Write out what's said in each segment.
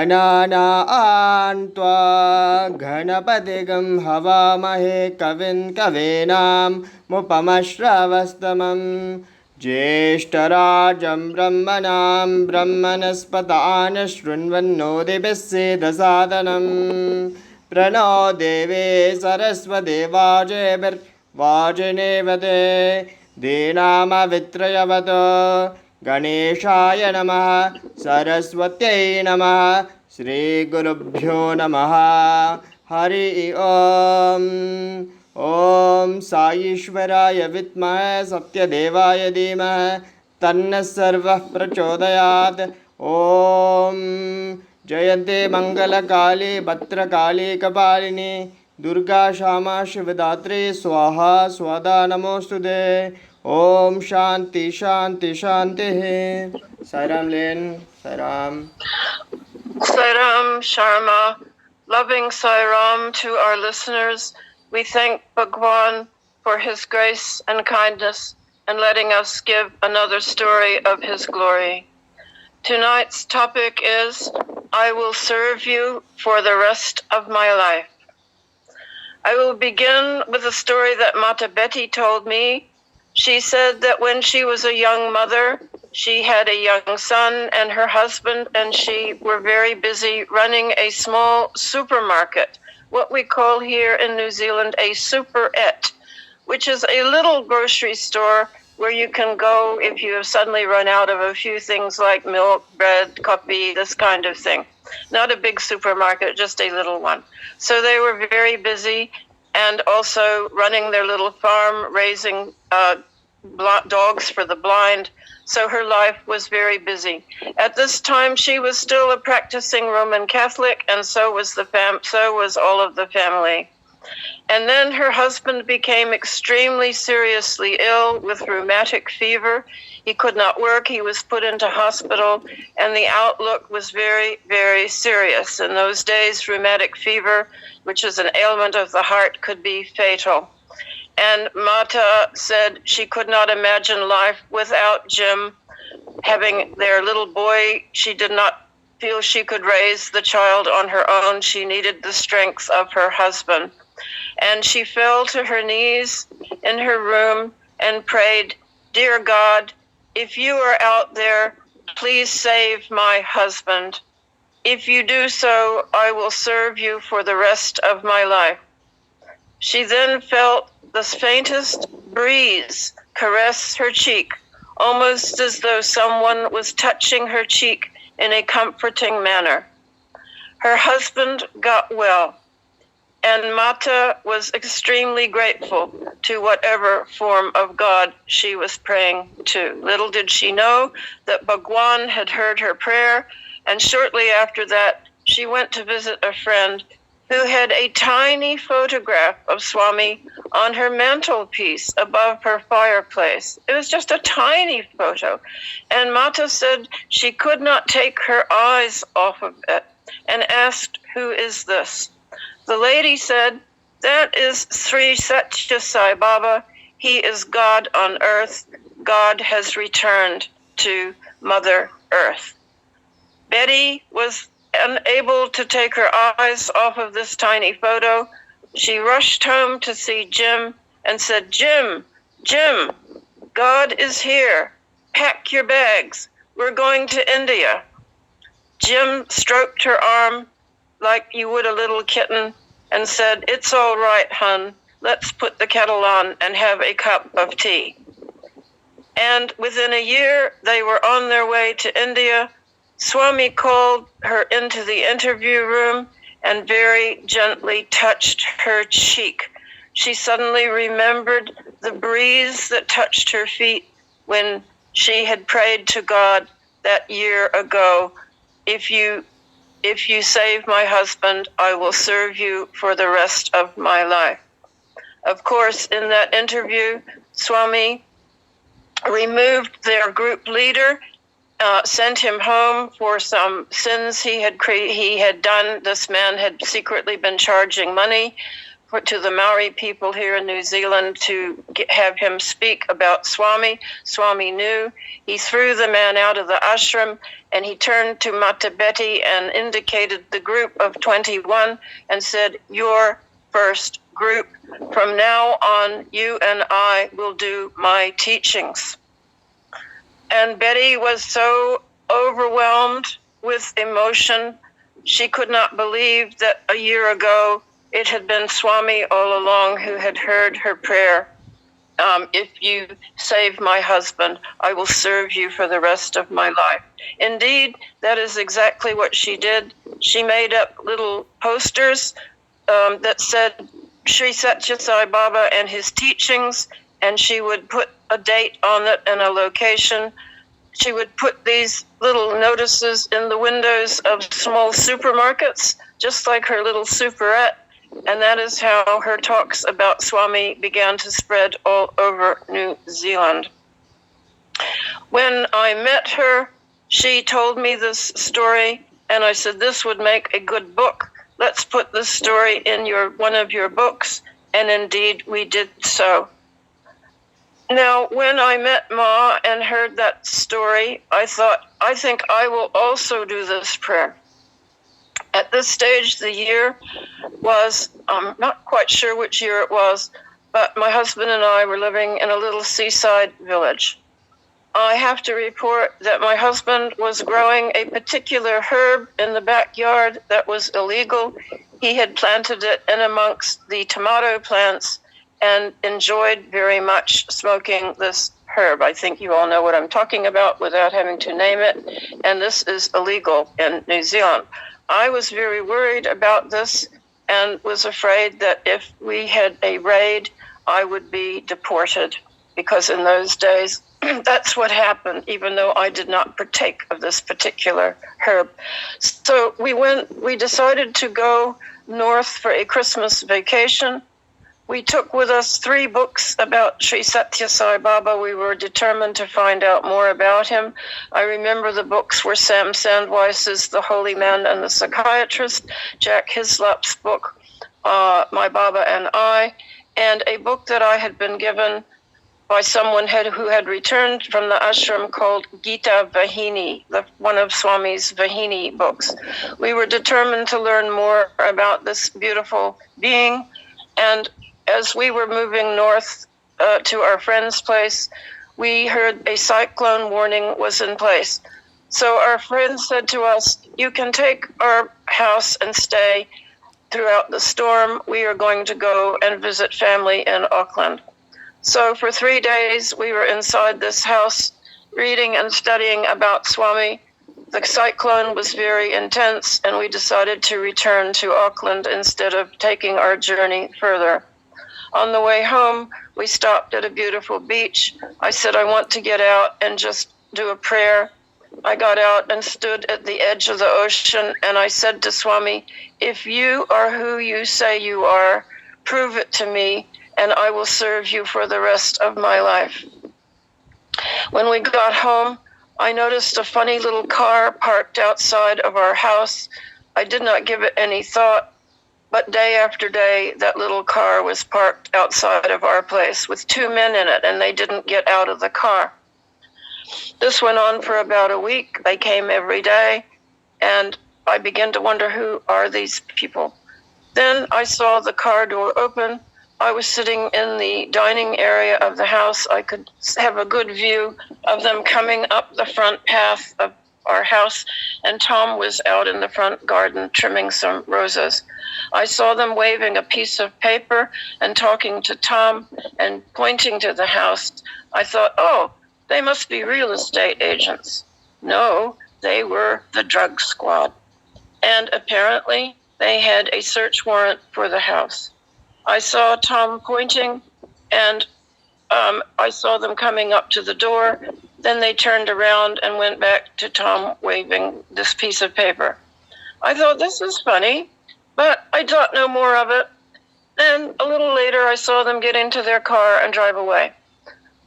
गणानां त्वा गणपतिगं हवामहे कविं कवीनामुपमश्रवस्तमं ज्येष्ठराजं ब्रह्मणां ब्रह्मणस्पतान् शृण्वन्नोतिभिः सीदसादनं प्रणो देवे सरस्वती वाजिनीवते दीनामवित्रयवत गणेशाय नमः सरस्वत्यै नमः श्रीगुरुभ्यो नमः हरि ओम। ओम साईश्वराय विद्महे सत्यदेवाय धीमहि तन्नः सर्वः प्रचोदयात्। ओम जयन्ते मंगलकाली भद्रकाली कपालिनी दुर्गा क्षमा शिवदात्री स्वाहा स्वदा नमोस्तुते। ओम शांति शांति शांति। Sairam Lin, Sairam. Sairam Sharma, loving Sairam to our listeners, we thank Bhagavan for his grace and kindness and letting us give another story of his glory. Tonight's topic is, I will serve you for the rest of my life. I will begin with a story that Mata Betty told me. She said that when she was a young mother, she had a young son and her husband and she were very busy running a small supermarket, what we call here in New Zealand a superette, which is a little grocery store where you can go if you have suddenly run out of a few things like milk, bread, coffee, this kind of thing. Not a big supermarket, just a little one. So they were very busy and also running their little farm, raising dogs for the blind. So her life was very busy. At this time, she was still a practicing Roman Catholic, and so was all of the family. And then her husband became extremely seriously ill with rheumatic fever. He could not work. He was put into hospital, and the outlook was very, very serious. In those days, rheumatic fever, which is an ailment of the heart, could be fatal. And Mata said she could not imagine life without Jim having their little boy. She did not feel she could raise the child on her own. She needed the strength of her husband. And she fell to her knees in her room and prayed, "Dear God, if you are out there, please save my husband. If you do so, I will serve you for the rest of my life." She then felt the faintest breeze caress her cheek, almost as though someone was touching her cheek in a comforting manner. Her husband got well, and Mata was extremely grateful to whatever form of God she was praying to. Little did she know that Bhagavan had heard her prayer, and shortly after that, she went to visit a friend who had a tiny photograph of Swami on her mantelpiece above her fireplace. It was just a tiny photo. And Mata said she could not take her eyes off of it and asked, "Who is this?" The lady said, "That is Sri Sathya Sai Baba. He is God on earth. God has returned to Mother Earth." Betty was unable to take her eyes off of this tiny photo. She rushed home to see Jim and said, Jim, God is here. Pack your bags. We're going to India." Jim stroked her arm like you would a little kitten and said, "It's all right, hun. Let's put the kettle on and have a cup of tea." And within a year, they were on their way to India. Swami called her into the interview room and very gently touched her cheek. She suddenly remembered the breeze that touched her feet when she had prayed to God that year ago, if you save my husband, I will serve you for the rest of my life." Of course, in that interview, Swami removed their group leader, sent him home for some sins he had done. This man had secretly been charging money to the Maori people here in New Zealand to have him speak about Swami. Swami knew. He threw the man out of the ashram, and he turned to Mata Betty and indicated the group of 21 and said, "Your first group. From now on, you and I will do my teachings." And Betty was so overwhelmed with emotion. She could not believe that a year ago it had been Swami all along who had heard her prayer. If you save my husband, I will serve you for the rest of my life. Indeed, that is exactly what she did. She made up little posters that said Sri Sathya Sai Baba and his teachings, and she would put a date on it and a location. She would put these little notices in the windows of small supermarkets, just like her little superette, and that is how her talks about Swami began to spread all over New Zealand. When I met her, she told me this story, and I said, "This would make a good book. Let's put this story in one of your books," and indeed we did so. Now, when I met Ma and heard that story, I thought, I think I will also do this prayer. At this stage, the year was, I'm not quite sure which year it was, but my husband and I were living in a little seaside village. I have to report that my husband was growing a particular herb in the backyard that was illegal. He had planted it in amongst the tomato plants and enjoyed very much smoking this herb. I think you all know what I'm talking about without having to name it, and this is illegal in New Zealand. I was very worried about this and was afraid that if we had a raid, I would be deported, because in those days, that's what happened, even though I did not partake of this particular herb. So we decided to go north for a Christmas vacation. We took with us 3 books about Sri Sathya Sai Baba. We were determined to find out more about him. I remember the books were Sam Sandweiss's The Holy Man and the Psychiatrist, Jack Hislop's book, My Baba and I, and a book that I had been given by someone who had returned from the ashram called Gita Vahini, one of Swami's Vahini books. We were determined to learn more about this beautiful being, and as we were moving north to our friend's place, we heard a cyclone warning was in place. So our friend said to us, "You can take our house and stay throughout the storm. We are going to go and visit family in Auckland." So for 3 days, we were inside this house reading and studying about Swami. The cyclone was very intense, and we decided to return to Auckland instead of taking our journey further. On the way home, we stopped at a beautiful beach. I said, "I want to get out and just do a prayer." I got out and stood at the edge of the ocean, and I said to Swami, "If you are who you say you are, prove it to me, and I will serve you for the rest of my life." When we got home, I noticed a funny little car parked outside of our house. I did not give it any thought, but day after day, that little car was parked outside of our place with 2 men in it, and they didn't get out of the car. This went on for about a week. They came every day, and I began to wonder, who are these people? Then I saw the car door open. I was sitting in the dining area of the house. I could have a good view of them coming up the front path of our house, and Tom was out in the front garden trimming some roses. I saw them waving a piece of paper and talking to Tom and pointing to the house. I thought, oh, they must be real estate agents. No, they were the drug squad. And apparently they had a search warrant for the house. I saw Tom pointing, and I saw them coming up to the door. Then they turned around and went back to Tom waving this piece of paper. I thought, this is funny, but I thought no more of it. Then a little later, I saw them get into their car and drive away.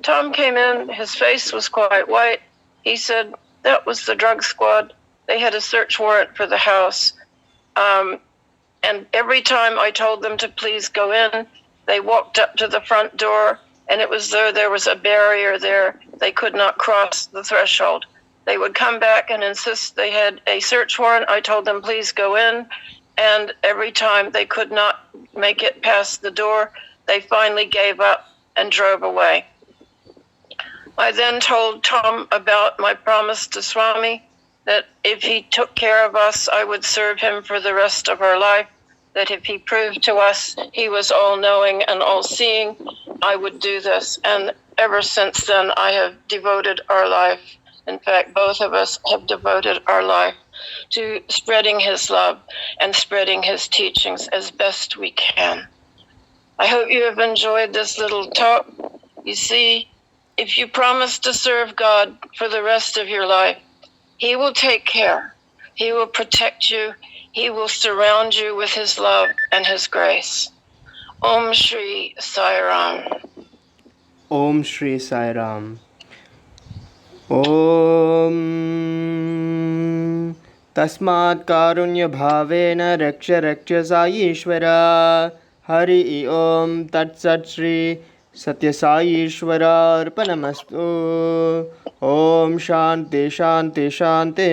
Tom came in. His face was quite white. He said, that was the drug squad. They had a search warrant for the house. And every time I told them to please go in, they walked up to the front door, and it was there was a barrier there. They could not cross the threshold. They would come back and insist they had a search warrant. I told them, please go in. And every time they could not make it past the door, they finally gave up and drove away. I then told Tom about my promise to Swami, that if he took care of us, I would serve him for the rest of our life, that if he proved to us he was all-knowing and all-seeing, I would do this. And ever since then, I have devoted our life, in fact, both of us have devoted our life to spreading his love and spreading his teachings as best we can. I hope you have enjoyed this little talk. You see, if you promise to serve God for the rest of your life, he will take care. He will protect you. He will surround you with his love and his grace. Om Shri Sai Ram. Om Shri Sai Ram. Om Tasmat Karunya Bhavena Raksha Raksha Saishwara. Hari Om Tat Sat Shri Sathya Saishwara Arpanamastu. Om Shanti Shanti Shanti.